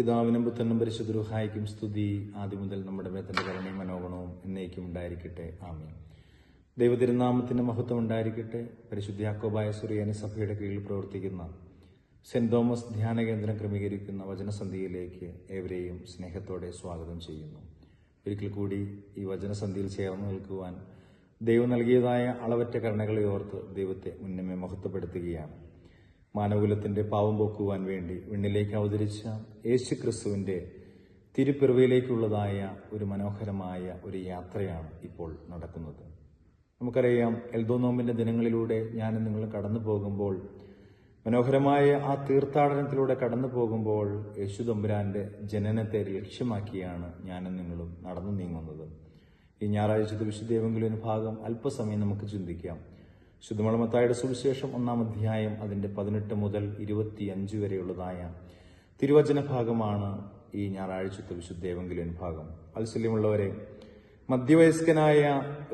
പിതാവിനും പുത്രനും പരിശുദ്ധ റൂഹായിക്കും സ്തുതി, ആദ്യം മുതൽ നമ്മുടെ മേത്തന്റെ കരുണയും മനോഗുണവും എന്നേക്കും ഉണ്ടായിരിക്കട്ടെ. ആമീൻ. ദൈവതിരുനാമത്തിന്റെ മഹത്വം ഉണ്ടായിരിക്കട്ടെ. പരിശുദ്ധ യാക്കോബായ സുറിയാനി സഭയുടെ കീഴിൽ പ്രവർത്തിക്കുന്ന സെന്റ് തോമസ് ധ്യാന കേന്ദ്രം ക്രമീകരിക്കുന്ന വചനസന്ധിയിലേക്ക് ഏവരെയും സ്നേഹത്തോടെ സ്വാഗതം ചെയ്യുന്നു. ഒരിക്കൽ കൂടി ഈ വചനസന്ധിയിൽ ചേർന്ന് നിൽക്കുവാൻ ദൈവം നൽകിയതായ അളവറ്റ കരുണകളെ ഓർത്ത് ദൈവത്തെ മുന്നമേ മഹത്വപ്പെടുത്തുകയാണ്. മാനവകുലത്തിന്റെ പാവം പോക്കുവാൻ വേണ്ടി വിണ്ണിലേക്ക് അവതരിച്ച യേശു ക്രിസ്തുവിന്റെ തിരുപ്പിറവിയിലേക്കുള്ളതായ ഒരു മനോഹരമായ ഒരു യാത്രയാണ് ഇപ്പോൾ നടക്കുന്നത്. നമുക്കറിയാം, എൽദോ നോമ്പിന്റെ ദിനങ്ങളിലൂടെ ഞാനും നിങ്ങളും കടന്നു പോകുമ്പോൾ, മനോഹരമായ ആ തീർത്ഥാടനത്തിലൂടെ കടന്നു പോകുമ്പോൾ യേശു തമ്പുരാന്റെ ജനനത്തെ ലക്ഷ്യമാക്കിയാണ് ഞാനും നിങ്ങളും നടന്നു നീങ്ങുന്നത്. ഈ ഞായറാഴ്ചത്തെ വിശുദ്ധ ഏവെങ്കിലും ഭാഗം അല്പസമയം നമുക്ക് ചിന്തിക്കാം. ശുദ്ധമുള്ള മത്തായിയുടെ സുവിശേഷം 1-ാം അധ്യായം അതിന്റെ 18 മുതൽ 25 വരെയുള്ളതായ തിരുവചന ഭാഗമാണ് ഈ ഞായറാഴ്ചത്തെ വിശുദ്ധ ഏവെങ്കിലും ഭാഗം. വാത്സല്യമുള്ളവരെ, മധ്യവയസ്കനായ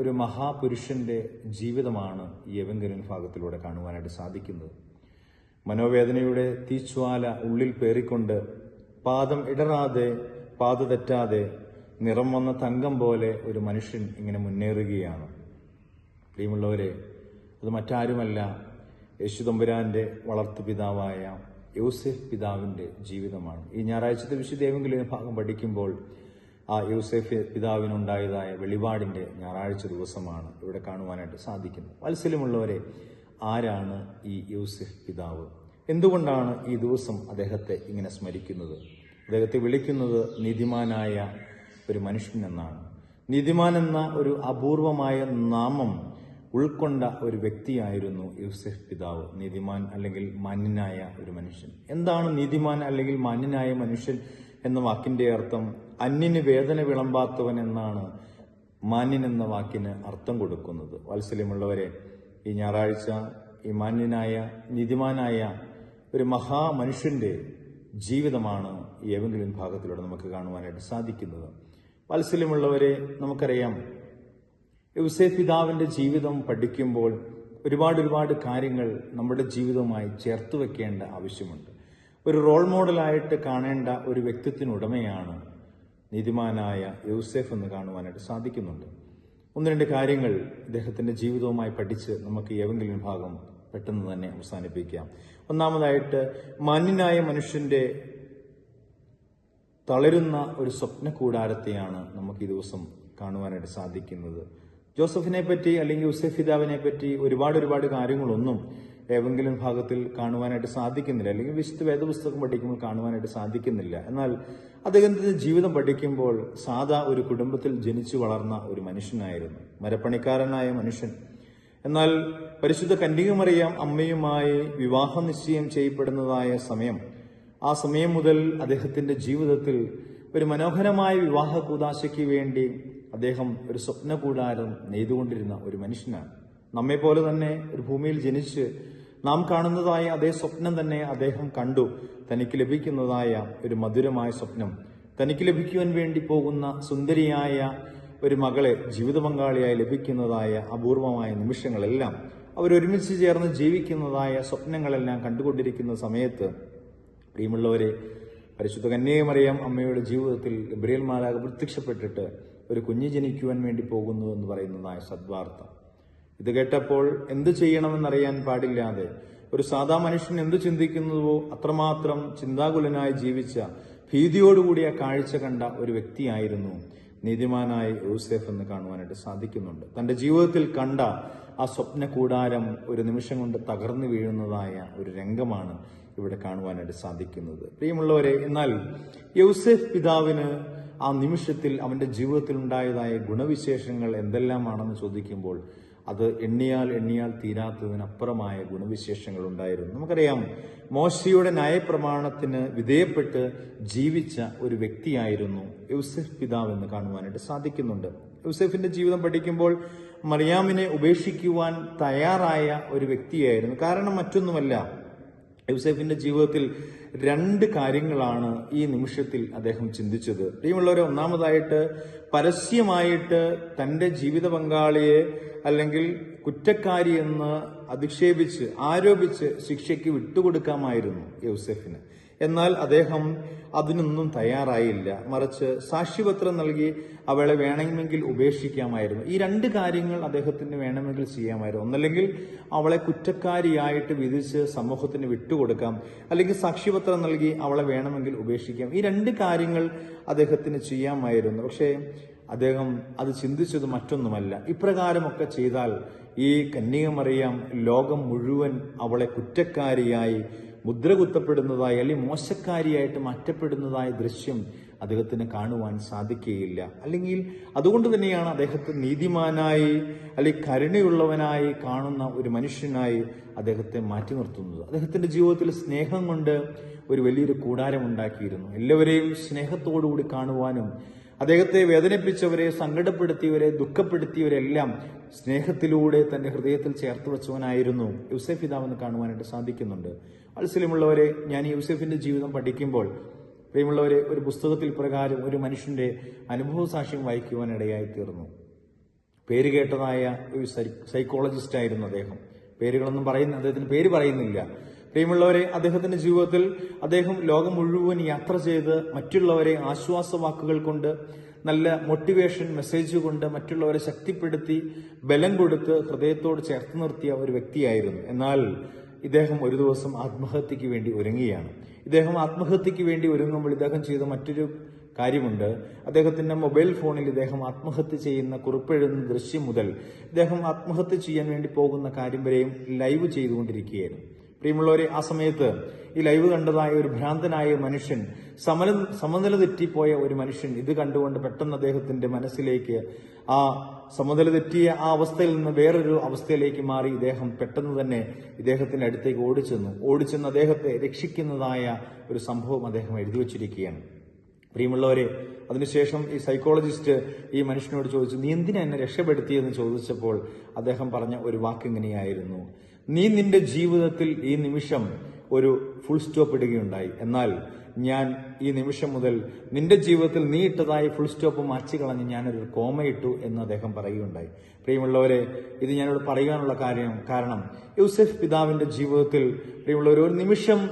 ഒരു മഹാപുരുഷന്റെ ജീവിതമാണ് ഈ ഏവെങ്കിലും ഭാഗത്തിലൂടെ കാണുവാനായിട്ട് സാധിക്കുന്നത്. മനോവേദനയുടെ തീജ്വാല ഉള്ളിൽ പേറിക്കൊണ്ട് പാദം ഇടറാതെ പാത തെറ്റാതെ നിറം വന്ന തങ്കം പോലെ ഒരു മനുഷ്യൻ ഇങ്ങനെ മുന്നേറുകയാണ്. പ്രിയമുള്ളവരെ, അത് മറ്റാരുമല്ല, യേശു തമ്പുരാന്റെ വളർത്തു പിതാവായ യോസേഫ് പിതാവിന്റെ ജീവിതമാണ്. ഈ ഞായറാഴ്ചത്തെ വിശുദ്ധ ഏവെങ്കിലും ഭാഗം പഠിക്കുമ്പോൾ ആ യോസേഫ് പിതാവിനുണ്ടായതായ വെളിപാടിന്റെ ഞായറാഴ്ച ദിവസമാണ് ഇവിടെ കാണുവാനായിട്ട് സാധിക്കുന്നത്. വാത്സല്യമുള്ളവരെ, ആരാണ് ഈ യോസേഫ് പിതാവ്? എന്തുകൊണ്ടാണ് ഈ ദിവസം അദ്ദേഹത്തെ ഇങ്ങനെ സ്മരിക്കുന്നത്? അദ്ദേഹത്തെ വിളിക്കുന്നത് നീതിമാനായ ഒരു മനുഷ്യൻ എന്നാണ്. നീതിമാൻ എന്ന ഒരു അപൂർവമായ നാമം ഉൾക്കൊണ്ട ഒരു വ്യക്തിയായിരുന്നു യോസേഫ് പിതാവ്. നീതിമാൻ അല്ലെങ്കിൽ മാന്യനായ ഒരു മനുഷ്യൻ. എന്താണ് നീതിമാൻ അല്ലെങ്കിൽ മാന്യനായ മനുഷ്യൻ എന്ന വാക്കിന്റെ അർത്ഥം? അന്യന് വേദന വിളമ്പാത്തവൻ എന്നാണ് മാന്യൻ എന്ന വാക്കിന് അർത്ഥം കൊടുക്കുന്നത്. വാത്സല്യമുള്ളവരെ, ഈ ഞായറാഴ്ച ഈ മാന്യനായ നീതിമാനായ ഒരു മഹാമനുഷ്യന്റെ ജീവിതമാണ് ഈ ഏവെങ്കിലും ഭാഗത്തിലൂടെ നമുക്ക് കാണുവാനായിട്ട് സാധിക്കുന്നത്. വാത്സല്യമുള്ളവരെ, നമുക്കറിയാം, യോസേഫ് പിതാവിന്റെ ജീവിതം പഠിക്കുമ്പോൾ ഒരുപാട് കാര്യങ്ങൾ നമ്മുടെ ജീവിതവുമായി ചേർത്ത് വെക്കേണ്ട ആവശ്യമുണ്ട്. ഒരു റോൾ മോഡലായിട്ട് കാണേണ്ട ഒരു വ്യക്തിത്വത്തിനുടമയാണ് നീതിമാനായ യോസേഫ് എന്ന് കാണുവാനായിട്ട് സാധിക്കുന്നുണ്ട്. 1-2 കാര്യങ്ങൾ ഇദ്ദേഹത്തിന്റെ ജീവിതവുമായി പഠിച്ച് നമുക്ക് ഏവെങ്കിലും ഭാഗം പെട്ടെന്ന് തന്നെ അവസാനിപ്പിക്കാം. ഒന്നാമതായിട്ട്, മാന്യനായ മനുഷ്യന്റെ തളരുന്ന ഒരു സ്വപ്ന കൂടാരത്തെയാണ് നമുക്ക് ഈ ദിവസം കാണുവാനായിട്ട് സാധിക്കുന്നത്. ജോസഫിനെ പറ്റി അല്ലെങ്കിൽ യോസേഫ് പിതാവിനെ പറ്റി ഒരുപാട് കാര്യങ്ങളൊന്നും ഏവെങ്കിലും ഭാഗത്തിൽ കാണുവാനായിട്ട് സാധിക്കുന്നില്ല, അല്ലെങ്കിൽ വിശുദ്ധ വേദപുസ്തകം പഠിക്കുമ്പോൾ കാണുവാനായിട്ട് സാധിക്കുന്നില്ല. എന്നാൽ അദ്ദേഹത്തിന്റെ ജീവിതം പഠിക്കുമ്പോൾ സാധാ ഒരു കുടുംബത്തിൽ ജനിച്ചു വളർന്ന ഒരു മനുഷ്യനായിരുന്നു, മരപ്പണിക്കാരനായ മനുഷ്യൻ. എന്നാൽ പരിശുദ്ധ കന്യകമറിയാം അമ്മയുമായി വിവാഹ നിശ്ചയം ചെയ്യപ്പെടുന്നതായ സമയം, ആ സമയം മുതൽ അദ്ദേഹത്തിന്റെ ജീവിതത്തിൽ ഒരു മനോഹരമായ വിവാഹ കൂദാശയ്ക്ക് വേണ്ടി അദ്ദേഹം ഒരു സ്വപ്ന കൂടാരം നെയ്തുകൊണ്ടിരുന്ന ഒരു മനുഷ്യനാണ്. നമ്മെ പോലെ തന്നെ ഒരു ഭൂമിയിൽ ജനിച്ച് നാം കാണുന്നതായ അതേ സ്വപ്നം തന്നെ അദ്ദേഹം കണ്ടു. തനിക്ക് ലഭിക്കുന്നതായ ഒരു മധുരമായ സ്വപ്നം, തനിക്ക് ലഭിക്കുവാൻ വേണ്ടി പോകുന്ന സുന്ദരിയായ ഒരു മകളെ ജീവിത പങ്കാളിയായി ലഭിക്കുന്നതായ അപൂർവമായ നിമിഷങ്ങളെല്ലാം, അവരൊരുമിച്ച് ചേർന്ന് ജീവിക്കുന്നതായ സ്വപ്നങ്ങളെല്ലാം കണ്ടുകൊണ്ടിരിക്കുന്ന സമയത്ത്, പ്രിയമുള്ളവരെ, പരിശുദ്ധ കന്യകമറിയാം അമ്മയുടെ ജീവിതത്തിൽ ഗബ്രിയേൽ മാലാഖ പ്രത്യക്ഷപ്പെട്ടിട്ട് ഒരു കുഞ്ഞ് ജനിക്കുവാൻ വേണ്ടി പോകുന്നു എന്ന് പറയുന്നതായ സദ്വാർത്ത. ഇത് കേട്ടപ്പോൾ എന്ത് ചെയ്യണമെന്നറിയാൻ പാടില്ലാതെ ഒരു സാധാ മനുഷ്യൻ എന്തു ചിന്തിക്കുന്നുവോ അത്രമാത്രം ചിന്താകുലനായി ജീവിച്ച, ഭീതിയോടുകൂടിയ കാഴ്ച കണ്ട ഒരു വ്യക്തിയായിരുന്നു നീതിമാനായ യോസേഫ് എന്ന് കാണുവാനായിട്ട് സാധിക്കുന്നുണ്ട്. തന്റെ ജീവിതത്തിൽ കണ്ട ആ സ്വപ്ന കൂടാരം ഒരു നിമിഷം കൊണ്ട് തകർന്നു വീഴുന്നതായ ഒരു രംഗമാണ് ഇവിടെ കാണുവാനായിട്ട് സാധിക്കുന്നത്. പ്രിയമുള്ളവരെ, എന്നാൽ യോസേഫ് പിതാവിന് ആ നിമിഷത്തിൽ അവന്റെ ജീവിതത്തിൽ ഉണ്ടായതായ ഗുണവിശേഷങ്ങൾ എന്തെല്ലാമാണെന്ന് ചോദിക്കുമ്പോൾ അത് എണ്ണിയാൽ തീരാത്തതിനപ്പുറമായ ഗുണവിശേഷങ്ങൾ ഉണ്ടായിരുന്നു. നമുക്കറിയാം, മോശയുടെ ന്യായപ്രമാണത്തിന് വിധേയപ്പെട്ട് ജീവിച്ച ഒരു വ്യക്തിയായിരുന്നു യോസേഫ് പിതാവ് എന്ന് കാണുവാനായിട്ട് സാധിക്കുന്നുണ്ട്. യോസേഫിന്റെ ജീവിതം പഠിക്കുമ്പോൾ മറിയാമിനെ ഉപേക്ഷിക്കുവാൻ തയ്യാറായ ഒരു വ്യക്തിയായിരുന്നു. കാരണം മറ്റൊന്നുമല്ല, യോസേഫിന്റെ ജീവിതത്തിൽ 2 കാര്യങ്ങളാണ് ഈ നിമിഷത്തിൽ അദ്ദേഹം ചിന്തിച്ചത്. പ്രിയമുള്ളവരെ, ഒന്നാമതായിട്ട് പരസ്യമായിട്ട് തന്റെ ജീവിത പങ്കാളിയെ അല്ലെങ്കിൽ കുറ്റക്കാരി എന്ന് അധിക്ഷേപിച്ച് ആരോപിച്ച് ശിക്ഷയ്ക്ക് വിട്ടുകൊടുക്കാമായിരുന്നു യൗസേഫിന്. എന്നാൽ അദ്ദേഹം അതിനൊന്നും തയ്യാറായില്ല. മറിച്ച് സാക്ഷ്യപത്രം നൽകി അവളെ വേണമെങ്കിൽ ഉപേക്ഷിക്കാമായിരുന്നു. ഈ രണ്ട് കാര്യങ്ങൾ അദ്ദേഹത്തിന് വേണമെങ്കിൽ ചെയ്യാമായിരുന്നു. ഒന്നല്ലെങ്കിൽ അവളെ കുറ്റക്കാരിയായിട്ട് വിധിച്ച് സമൂഹത്തിന് വിട്ടുകൊടുക്കാം, അല്ലെങ്കിൽ സാക്ഷ്യപത്രം നൽകി അവളെ വേണമെങ്കിൽ ഉപേക്ഷിക്കാം. ഈ രണ്ട് കാര്യങ്ങൾ അദ്ദേഹത്തിന് ചെയ്യാമായിരുന്നു. പക്ഷേ അദ്ദേഹം അത് ചിന്തിച്ചത് മറ്റൊന്നുമല്ല. ഇപ്രകാരമൊക്കെ ചെയ്താൽ ഈ കന്യകമറിയാം ലോകം മുഴുവൻ അവളെ കുറ്റക്കാരിയായി മുദ്ര കുത്തപ്പെടുന്നതായി അല്ലെങ്കിൽ മോശക്കാരിയായിട്ട് മാറ്റപ്പെടുന്നതായ ദൃശ്യം അദ്ദേഹത്തിന് കാണുവാൻ സാധിക്കുകയില്ല. അല്ലെങ്കിൽ അതുകൊണ്ട് തന്നെയാണ് അദ്ദേഹത്തെ നീതിമാനായി അല്ലെങ്കിൽ കരുണയുള്ളവനായി കാണുന്ന ഒരു മനുഷ്യനായി അദ്ദേഹത്തെ മാറ്റി നിർത്തുന്നത്. അദ്ദേഹത്തിന്റെ ജീവിതത്തിൽ സ്നേഹം കൊണ്ട് ഒരു വലിയൊരു കൂടാരം ഉണ്ടാക്കിയിരുന്നു. എല്ലാവരെയും സ്നേഹത്തോടുകൂടി കാണുവാനും അദ്ദേഹത്തെ വേദനിപ്പിച്ചവരെ, സങ്കടപ്പെടുത്തിയവരെ, ദുഃഖപ്പെടുത്തിയവരെല്ലാം സ്നേഹത്തിലൂടെ തന്റെ ഹൃദയത്തിൽ ചേർത്ത് വെച്ചവനായിരുന്നു യൂസഫ് പിതാവെന്ന് കാണുവാനായിട്ട് സാധിക്കുന്നുണ്ട്. വാത്സല്യമുള്ളവരെ, ഞാൻ ഈ യൂസഫിന്റെ ജീവിതം പഠിക്കുമ്പോൾ പ്രിയമുള്ളവരെ, ഒരു പുസ്തകത്തിൽ പ്രകാരം ഒരു മനുഷ്യന്റെ അനുഭവ സാക്ഷ്യം വായിക്കുവാനിടയായി തീർന്നു. പേര് കേട്ടതായ ഒരു സൈക്കോളജിസ്റ്റ് ആയിരുന്നു അദ്ദേഹം. അദ്ദേഹത്തിന് പേര് പറയുന്നില്ല. പ്രിയമുള്ളവരെ, അദ്ദേഹത്തിന്റെ ജീവിതത്തിൽ അദ്ദേഹം ലോകം മുഴുവൻ യാത്ര ചെയ്ത് മറ്റുള്ളവരെ ആശ്വാസവാക്കുകൾ കൊണ്ട്, നല്ല മോട്ടിവേഷൻ മെസ്സേജ് കൊണ്ട് മറ്റുള്ളവരെ ശക്തിപ്പെടുത്തി ബലം കൊടുത്ത് ഹൃദയത്തോട് ചേർത്ത് നിർത്തിയ ഒരു വ്യക്തിയായിരുന്നു. എന്നാൽ ഇദ്ദേഹം ഒരു ദിവസം ആത്മഹത്യക്ക് വേണ്ടി ഒരുങ്ങുകയാണ്. ഇദ്ദേഹം ആത്മഹത്യക്ക് വേണ്ടി ഒരുങ്ങുമ്പോൾ ഇദ്ദേഹം ചെയ്ത മറ്റൊരു കാര്യമുണ്ട്. അദ്ദേഹത്തിന്റെ മൊബൈൽ ഫോണിൽ ഇദ്ദേഹം ആത്മഹത്യ ചെയ്യുന്ന കുറിപ്പെഴുതുന്ന ദൃശ്യം മുതൽ ഇദ്ദേഹം ആത്മഹത്യ ചെയ്യാൻ വേണ്ടി പോകുന്ന കാര്യം വരെയും ലൈവ് ചെയ്തുകൊണ്ടിരിക്കുകയായിരുന്നു. പ്രിയമുള്ളവരെ, ആ സമയത്ത് ഈ ലൈവ് കണ്ടതായ ഒരു ഭ്രാന്തനായ മനുഷ്യൻ, സമനില തെറ്റിപ്പോയ ഒരു മനുഷ്യൻ ഇത് കണ്ടുകൊണ്ട് പെട്ടെന്ന് അദ്ദേഹത്തിന്റെ മനസ്സിലേക്ക് ആ സമനില തെറ്റിയ ആ അവസ്ഥയിൽ നിന്ന് വേറൊരു അവസ്ഥയിലേക്ക് മാറി ഇദ്ദേഹം പെട്ടെന്ന് തന്നെ ഇദ്ദേഹത്തിന്റെ അടുത്തേക്ക് ഓടിച്ചെന്ന് അദ്ദേഹത്തെ രക്ഷിക്കുന്നതായ ഒരു സംഭവം അദ്ദേഹം എഴുതി വച്ചിരിക്കുകയാണ്. പ്രിയമുള്ളവരെ, അതിനുശേഷം ഈ സൈക്കോളജിസ്റ്റ് ഈ മനുഷ്യനോട് ചോദിച്ചു, നീ എന്തിനാ എന്നെ രക്ഷപ്പെടുത്തിയെന്ന് ചോദിച്ചപ്പോൾ അദ്ദേഹം പറഞ്ഞ ഒരു വാക്ക് ഇങ്ങനെയായിരുന്നു, നീ നിന്റെ ജീവിതത്തിൽ ഈ നിമിഷം ഒരു ഫുൾ സ്റ്റോപ്പ് ഇടുകയുണ്ടായി. എന്നാൽ ഞാൻ ഈ നിമിഷം മുതൽ നിന്റെ ജീവിതത്തിൽ നീ ഇട്ടതായ ഫുൾ സ്റ്റോപ്പ് മാറ്റിക്കളഞ്ഞ് ഞാനൊരു കോമയിട്ടു എന്ന് അദ്ദേഹം പറയുകയുണ്ടായി. പ്രിയമുള്ളവരെ, ഇത് ഞാനിവിടെ പറയാനുള്ള കാരണം യൂസഫ് പിതാവിന്റെ ജീവിതത്തിൽ പ്രിയമുള്ളവർ ഒരു നിമിഷം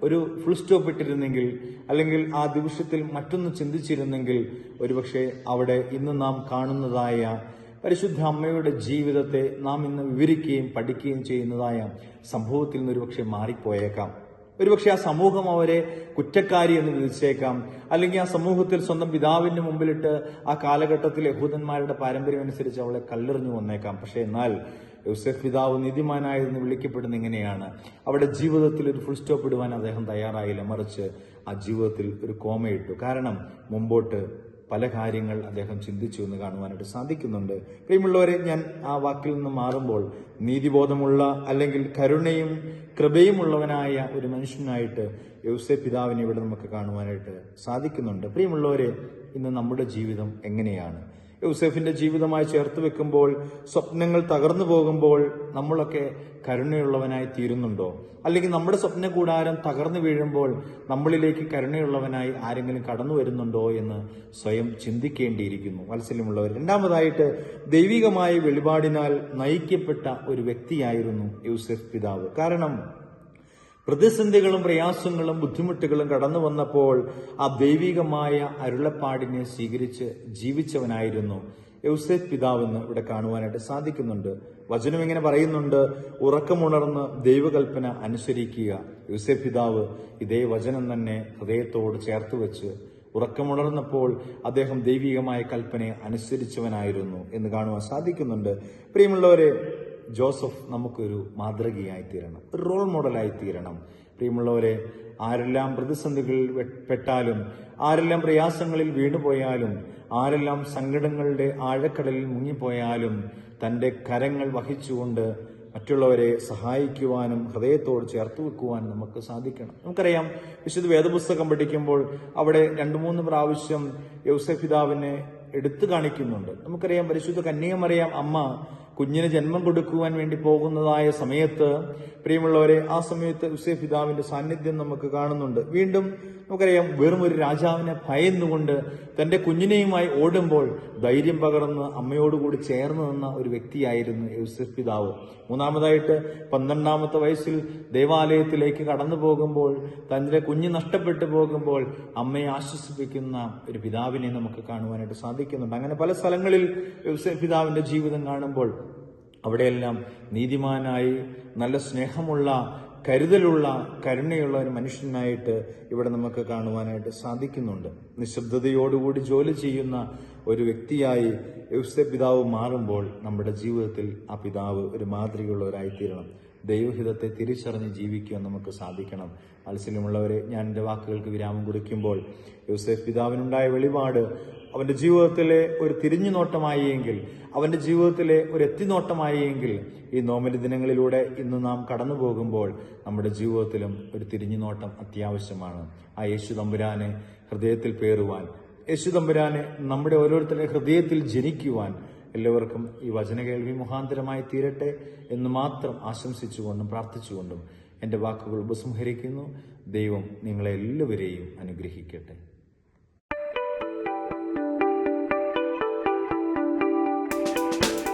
ഒരു ഫുൾ സ്റ്റോപ്പ് ഇട്ടിരുന്നെങ്കിൽ, അല്ലെങ്കിൽ ആ ദിവസത്തിൽ മറ്റൊന്ന് ചിന്തിച്ചിരുന്നെങ്കിൽ, ഒരുപക്ഷെ അവിടെ ഇന്ന് നാം കാണുന്നതായ പരിശുദ്ധ അമ്മയുടെ ജീവിതത്തെ നാം ഇന്ന് വിവരിക്കുകയും പഠിക്കുകയും ചെയ്യുന്നതായ സംഭവത്തിൽ നിന്ന് ഒരുപക്ഷെ മാറിപ്പോയേക്കാം. ഒരുപക്ഷെ ആ സമൂഹം അവരെ കുറ്റക്കാരി എന്ന് വിധിച്ചേക്കാം. അല്ലെങ്കിൽ ആ സമൂഹത്തിൽ സ്വന്തം പിതാവിന്റെ മുമ്പിലിട്ട് ആ കാലഘട്ടത്തിൽ യഹൂദന്മാരുടെ പാരമ്പര്യം അനുസരിച്ച് അവളെ കല്ലെറിഞ്ഞു വന്നേക്കാം. പക്ഷെ എന്നാൽ യൂസഫ് പിതാവ് നീതിമാനായെന്ന് വിളിക്കപ്പെടുന്ന ഇങ്ങനെയാണ്. അവിടെ ജീവിതത്തിൽ ഒരു ഫുൾ സ്റ്റോപ്പ് ഇടുവാൻ അദ്ദേഹം തയ്യാറായില്ല. മറിച്ച് ആ ജീവിതത്തിൽ ഒരു കോമയിട്ടു. കാരണം മുമ്പോട്ട് പല കാര്യങ്ങൾ അദ്ദേഹം ചിന്തിച്ചു എന്ന് കാണുവാനായിട്ട് സാധിക്കുന്നുണ്ട്. പ്രിയമുള്ളവരെ, ഞാൻ ആ വാക്കിൽ നിന്ന് മാറുമ്പോൾ നീതിബോധമുള്ള അല്ലെങ്കിൽ കരുണയും കൃപയും ഉള്ളവനായ ഒരു മനുഷ്യനായിട്ട് യൂസഫ് പിതാവിനെ ഇവിടെ നമുക്ക് കാണുവാനായിട്ട് സാധിക്കുന്നുണ്ട്. പ്രിയമുള്ളവരെ, ഇന്ന് നമ്മുടെ ജീവിതം എങ്ങനെയാണ്? യൂസഫിന്റെ ജീവിതമായി ചേർത്ത് വെക്കുമ്പോൾ, സ്വപ്നങ്ങൾ തകർന്നു പോകുമ്പോൾ നമ്മളൊക്കെ കരുണയുള്ളവനായി തീരുന്നുണ്ടോ? അല്ലെങ്കിൽ നമ്മുടെ സ്വപ്ന കൂടാരം തകർന്നു വീഴുമ്പോൾ നമ്മളിലേക്ക് കരുണയുള്ളവനായി ആരെങ്കിലും കടന്നു വരുന്നുണ്ടോ എന്ന് സ്വയം ചിന്തിക്കേണ്ടിയിരിക്കുന്നു. വാത്സല്യമുള്ളവർ, രണ്ടാമതായിട്ട് ദൈവികമായ വെളിപാടിനാൽ നയിക്കപ്പെട്ട ഒരു വ്യക്തിയായിരുന്നു യൂസഫ് പിതാവ്. കാരണം പ്രതിസന്ധികളും പ്രയാസങ്ങളും ബുദ്ധിമുട്ടുകളും കടന്നു വന്നപ്പോൾ ആ ദൈവികമായ അരുളപ്പാടിനെ സ്വീകരിച്ച് ജീവിച്ചവനായിരുന്നു യൂസഫ് പിതാവെന്ന് ഇവിടെ കാണുവാനായിട്ട് സാധിക്കുന്നുണ്ട്. വചനം ഇങ്ങനെ പറയുന്നുണ്ട്, ഉറക്കമുണർന്ന് ദൈവകൽപ്പന അനുസരിക്കുക. യൂസഫ് പിതാവ് ഇതേ വചനം തന്നെ ഹൃദയത്തോട് ചേർത്ത് വെച്ച് ഉറക്കമുണർന്നപ്പോൾ അദ്ദേഹം ദൈവികമായ കൽപ്പനയെ അനുസരിച്ചവനായിരുന്നു എന്ന് കാണുവാൻ സാധിക്കുന്നുണ്ട്. പ്രിയമുള്ളവരെ, ജോസഫ് നമുക്കൊരു മാതൃകയായി തീരണം, ഒരു റോൾ മോഡലായി തീരണം. പ്രിയമുള്ളവരെ, ആരെല്ലാം പ്രതിസന്ധികളിൽ പെട്ടാലും, ആരെല്ലാം പ്രയാസങ്ങളിൽ വീണുപോയാലും, ആരെല്ലാം സങ്കടങ്ങളുടെ ആഴക്കടലിൽ മുങ്ങിപ്പോയാലും തന്റെ കരങ്ങൾ വഹിച്ചുകൊണ്ട് മറ്റുള്ളവരെ സഹായിക്കുവാനും ഹൃദയത്തോട് ചേർത്ത് വെക്കുവാനും നമുക്ക് സാധിക്കണം. നമുക്കറിയാം, വിശുദ്ധ വേദപുസ്തകം പഠിക്കുമ്പോൾ അവിടെ 2-3 പ്രാവശ്യം യൂസഫ് പിതാവിനെ എടുത്തു കാണിക്കുന്നുണ്ട്. നമുക്കറിയാം, പരിശുദ്ധ കന്യകമറിയാം അമ്മ കുഞ്ഞിന് ജന്മം കൊടുക്കുവാൻ വേണ്ടി പോകുന്നതായ സമയത്ത്, പ്രിയമുള്ളവരെ, ആ സമയത്ത് യോസേപ്പ് പിതാവിന്റെ സാന്നിധ്യം നമുക്ക് കാണുന്നുണ്ട്. വീണ്ടും നമുക്കറിയാം, വെറും ഒരു രാജാവിനെ ഭയന്നുകൊണ്ട് തന്റെ കുഞ്ഞിനെയുമായി ഓടുമ്പോൾ ധൈര്യം പകർന്ന് അമ്മയോടുകൂടി ചേർന്ന് നിന്ന ഒരു വ്യക്തിയായിരുന്നു യോസേപ്പ് പിതാവ്. മൂന്നാമതായിട്ട് 12-ാമത്തെ വയസ്സിൽ ദേവാലയത്തിലേക്ക് കടന്നു പോകുമ്പോൾ, തന്റെ കുഞ്ഞ് നഷ്ടപ്പെട്ടു പോകുമ്പോൾ അമ്മയെ ആശ്വസിപ്പിക്കുന്ന ഒരു പിതാവിനെ നമുക്ക് കാണുവാനായിട്ട് സാധിക്കുന്നുണ്ട്. അങ്ങനെ പല സ്ഥലങ്ങളിൽ യോസേപ്പ് പിതാവിന്റെ ജീവിതം കാണുമ്പോൾ അവിടെയെല്ലാം നീതിമാനായി, നല്ല സ്നേഹമുള്ള, കരുതലുള്ള, കരുണയുള്ള ഒരു മനുഷ്യനായിട്ട് ഇവിടെ നമുക്ക് കാണുവാനായിട്ട് സാധിക്കുന്നുണ്ട്. നിശബ്ദതയോടുകൂടി ജോലി ചെയ്യുന്ന ഒരു വ്യക്തിയായി യോസേപ്പ് പിതാവ് മാറുമ്പോൾ നമ്മുടെ ജീവിതത്തിൽ ആ പിതാവ് ഒരു മാതൃകയുള്ളവരായിത്തീരണം. ദൈവഹിതത്തെ തിരിച്ചറിഞ്ഞ് ജീവിക്കുവാൻ നമുക്ക് സാധിക്കണം. വാത്സല്യമുള്ളവരെ, ഞാൻ എൻ്റെ വാക്കുകൾക്ക് വിരാമം കുറിക്കുമ്പോൾ, യോസേപ്പ് പിതാവിനുണ്ടായ വെളിപാട് അവന്റെ ജീവിതത്തിലെ ഒരു തിരിഞ്ഞുനോട്ടമായി എങ്കിൽ, അവന്റെ ജീവിതത്തിലെ ഒരു എത്തിനോട്ടമായി എങ്കിൽ, ഈ നോമ്പ് ദിനങ്ങളിലൂടെ ഇന്ന് നാം കടന്നു പോകുമ്പോൾ നമ്മുടെ ജീവിതത്തിലും ഒരു തിരിഞ്ഞുനോട്ടം അത്യാവശ്യമാണ്. ആ യേശു തമ്പുരാനെ ഹൃദയത്തിൽ പേറുവാൻ, യേശു തമ്പുരാനെ നമ്മുടെ ഓരോരുത്തരുടെ ഹൃദയത്തിൽ ജനിക്കുവാൻ എല്ലാവർക്കും ഈ വചനകേൾവി മുഖാന്തരമായി തീരട്ടെ എന്ന് മാത്രം ആശംസിച്ചുകൊണ്ടും പ്രാർത്ഥിച്ചുകൊണ്ടും എൻ്റെ വാക്കുകൾ ഉപസംഹരിക്കുന്നു. ദൈവം നിങ്ങളെല്ലാവരെയും അനുഗ്രഹിക്കട്ടെ.